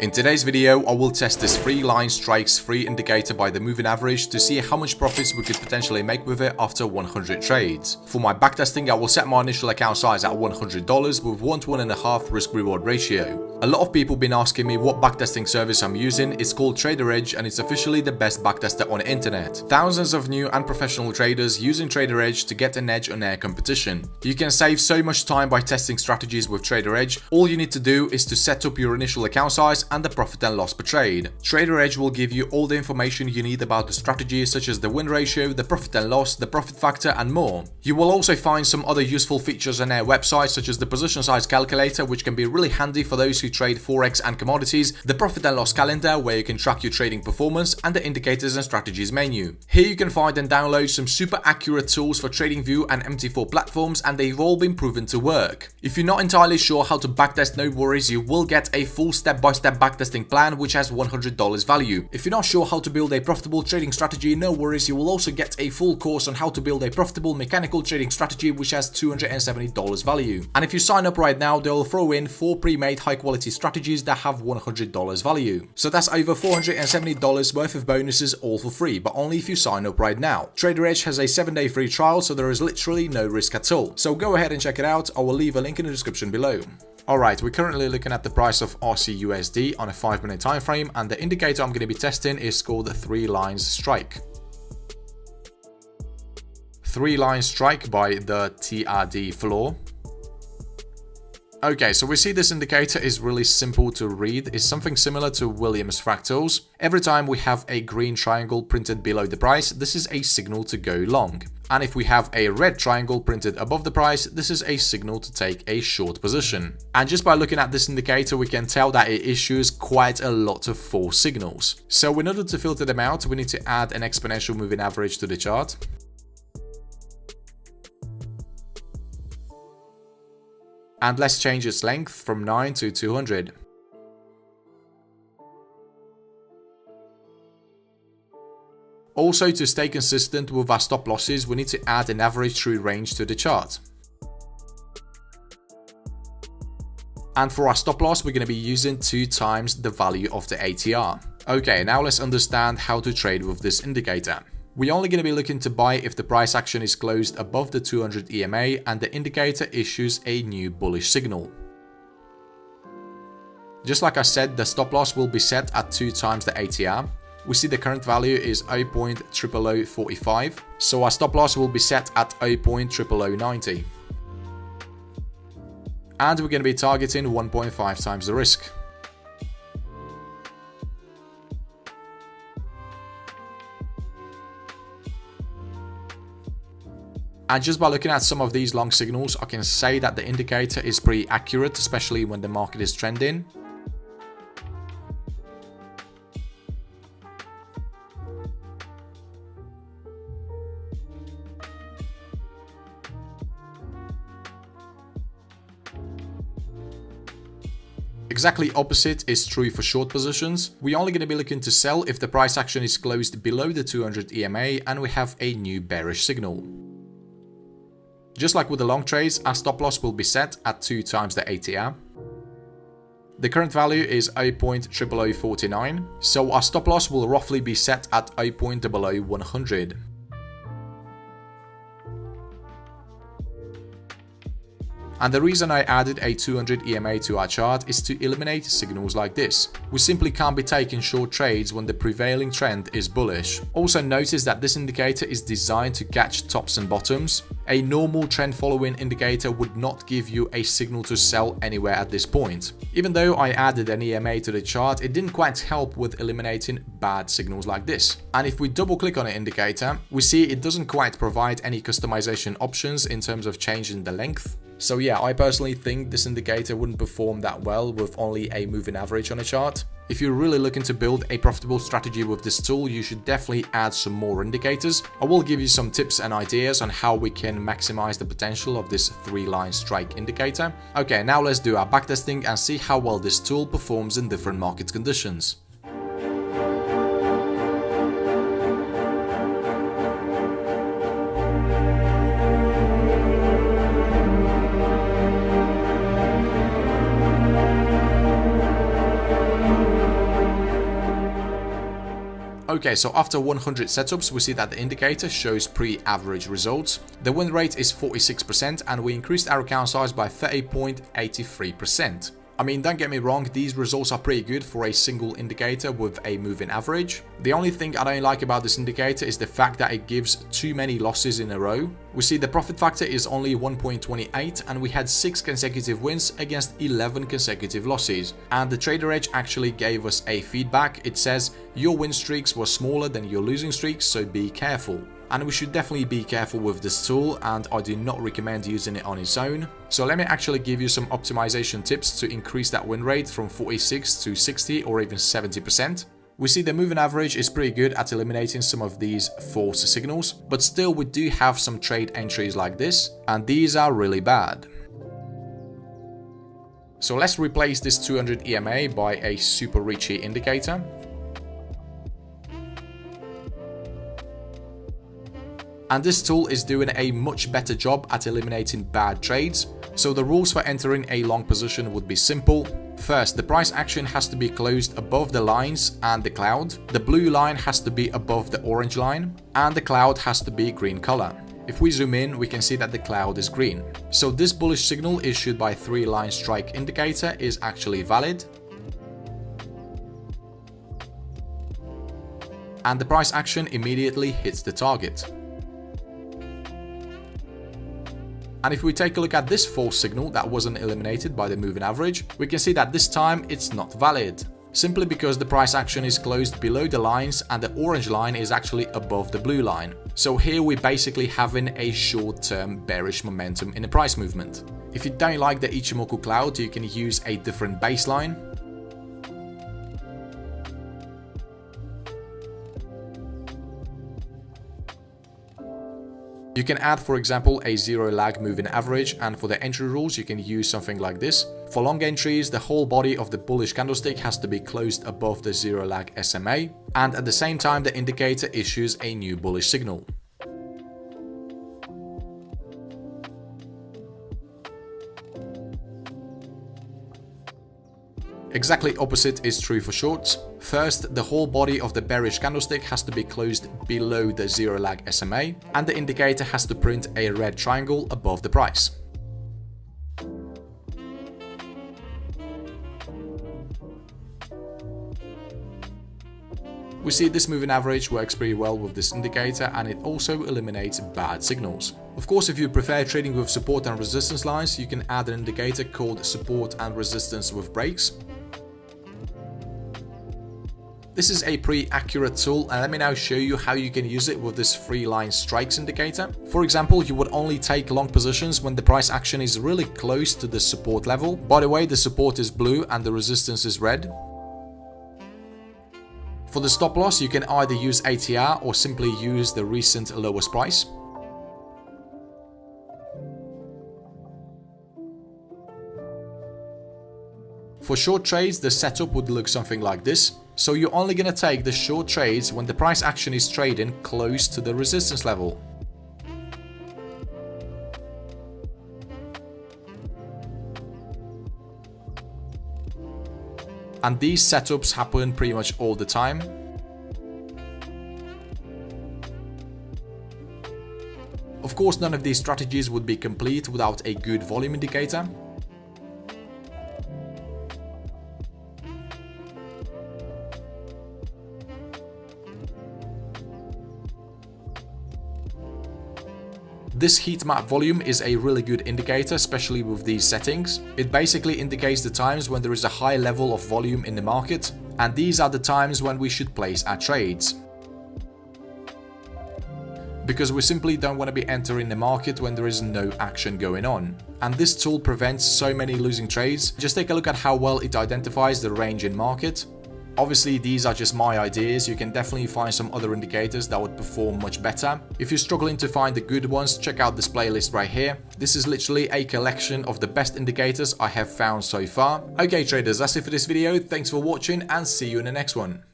In today's video, I will test this 3-line strikes free indicator by the moving average to see how much profits we could potentially make with it after 100 trades. For my backtesting, I will set my initial account size at $100 with 1 to 1.5 risk reward ratio. A lot of people have been asking me what backtesting service I'm using. It's called Trader Edge and it's officially the best backtester on the internet. Thousands of new and professional traders using Trader Edge to get an edge on their competition. You can save so much time by testing strategies with Trader Edge. All you need to do is to set up your initial account size and the profit and loss per trade. Trader Edge will give you all the information you need about the strategy, such as the win ratio, the profit and loss, the profit factor and more. You will also find some other useful features on their website, such as the position size calculator, which can be really handy for those who trade forex and commodities, the profit and loss calendar where you can track your trading performance, and the indicators and strategies menu. Here you can find and download some super accurate tools for TradingView and MT4 platforms, and they've all been proven to work. If you're not entirely sure how to backtest, no worries, you will get a full step-by-step backtesting plan which has $100 value. If you're not sure how to build a profitable trading strategy, no worries, you will also get a full course on how to build a profitable mechanical trading strategy which has $270 value. And if you sign up right now, they'll throw in 4 pre-made high quality strategies that have $100 value. So that's over $470 worth of bonuses all for free, but only if you sign up right now. Trader Edge has a 7-day free trial, so there is literally no risk at all. So go ahead and check it out. I will leave a link in the description below. Alright, we're currently looking at the price of RCUSD on a 5-minute time frame, and the indicator I'm going to be testing is called the 3 lines strike. 3 line strike by the TRD floor. Okay, so we see this indicator is really simple to read. It's something similar to Williams fractals. Every time we have a green triangle printed below the price, this is a signal to go long. And if we have a red triangle printed above the price, this is a signal to take a short position. And just by looking at this indicator, we can tell that it issues quite a lot of false signals. So in order to filter them out, we need to add an exponential moving average to the chart. And let's change its length from 9 to 200. Also, to stay consistent with our stop losses, we need to add an average true range to the chart. And for our stop loss, we're going to be using 2 times the value of the ATR. Okay, now let's understand how to trade with this indicator. We're only going to be looking to buy if the price action is closed above the 200 EMA and the indicator issues a new bullish signal. Just like I said, the stop loss will be set at 2 times the ATR. We see the current value is 0.00045, so our stop loss will be set at 0.00090. And we're going to be targeting 1.5 times the risk. And just by looking at some of these long signals, I can say that the indicator is pretty accurate, especially when the market is trending. Exactly opposite is true for short positions. We're only going to be looking to sell if the price action is closed below the 200 EMA and we have a new bearish signal. Just like with the long trades, our stop loss will be set at 2 times the ATR. The current value is 0.00049, so our stop loss will roughly be set at 0.00100. And the reason I added a 200 EMA to our chart is to eliminate signals like this. We simply can't be taking short trades when the prevailing trend is bullish. Also notice that this indicator is designed to catch tops and bottoms. A normal trend following indicator would not give you a signal to sell anywhere at this point. Even though I added an EMA to the chart, it didn't quite help with eliminating bad signals like this. And if we double click on an indicator, we see it doesn't quite provide any customization options in terms of changing the length. So yeah, I personally think this indicator wouldn't perform that well with only a moving average on a chart. If you're really looking to build a profitable strategy with this tool, you should definitely add some more indicators. I will give you some tips and ideas on how we can maximize the potential of this 3-line strike indicator. Okay, now let's do our backtesting and see how well this tool performs in different market conditions. Okay, so after 100 setups, we see that the indicator shows pre-average results. The win rate is 46% and we increased our account size by 30.83%. I mean, don't get me wrong, these results are pretty good for a single indicator with a moving average. The only thing I don't like about this indicator is the fact that it gives too many losses in a row. We see the profit factor is only 1.28 and we had 6 consecutive wins against 11 consecutive losses. And the Trader Edge actually gave us a feedback. It says, your win streaks were smaller than your losing streaks, so be careful. And we should definitely be careful with this tool, and I do not recommend using it on its own. So let me actually give you some optimization tips to increase that win rate from 46 to 60 or even 70%. We see the moving average is pretty good at eliminating some of these false signals, but still we do have some trade entries like this, and these are really bad. So let's replace this 200 EMA by a super reachy indicator. And this tool is doing a much better job at eliminating bad trades. So the rules for entering a long position would be simple. First, the price action has to be closed above the lines and the cloud. The blue line has to be above the orange line, and the cloud has to be green color. If we zoom in, we can see that the cloud is green. So this bullish signal issued by 3-line strike indicator is actually valid. And the price action immediately hits the target. And if we take a look at this false signal that wasn't eliminated by the moving average, we can see that this time it's not valid. Simply because the price action is closed below the lines and the orange line is actually above the blue line. So here we're basically having a short-term bearish momentum in the price movement. If you don't like the Ichimoku cloud, you can use a different baseline. You can add, for example, a zero lag moving average, and for the entry rules you can use something like this. For long entries, the whole body of the bullish candlestick has to be closed above the zero lag SMA, and at the same time the indicator issues a new bullish signal. Exactly opposite is true for shorts. First, the whole body of the bearish candlestick has to be closed below the zero lag SMA, and the indicator has to print a red triangle above the price. We see this moving average works pretty well with this indicator, and it also eliminates bad signals. Of course, if you prefer trading with support and resistance lines, you can add an indicator called support and resistance with breaks. This is a pretty accurate tool, and let me now show you how you can use it with this 3-line strikes indicator. For example, you would only take long positions when the price action is really close to the support level. By the way, the support is blue and the resistance is red. For the stop loss, you can either use ATR or simply use the recent lowest price. For short trades, the setup would look something like this. So you're only going to take the short trades when the price action is trading close to the resistance level. And these setups happen pretty much all the time. Of course, none of these strategies would be complete without a good volume indicator. This heat map volume is a really good indicator, especially with these settings. It basically indicates the times when there is a high level of volume in the market, and these are the times when we should place our trades. Because we simply don't want to be entering the market when there is no action going on. And this tool prevents so many losing trades. Just take a look at how well it identifies the range in market. Obviously, these are just my ideas. You can definitely find some other indicators that would perform much better. If you're struggling to find the good ones, check out this playlist right here. This is literally a collection of the best indicators I have found so far. Okay traders, that's it for this video. Thanks for watching and see you in the next one.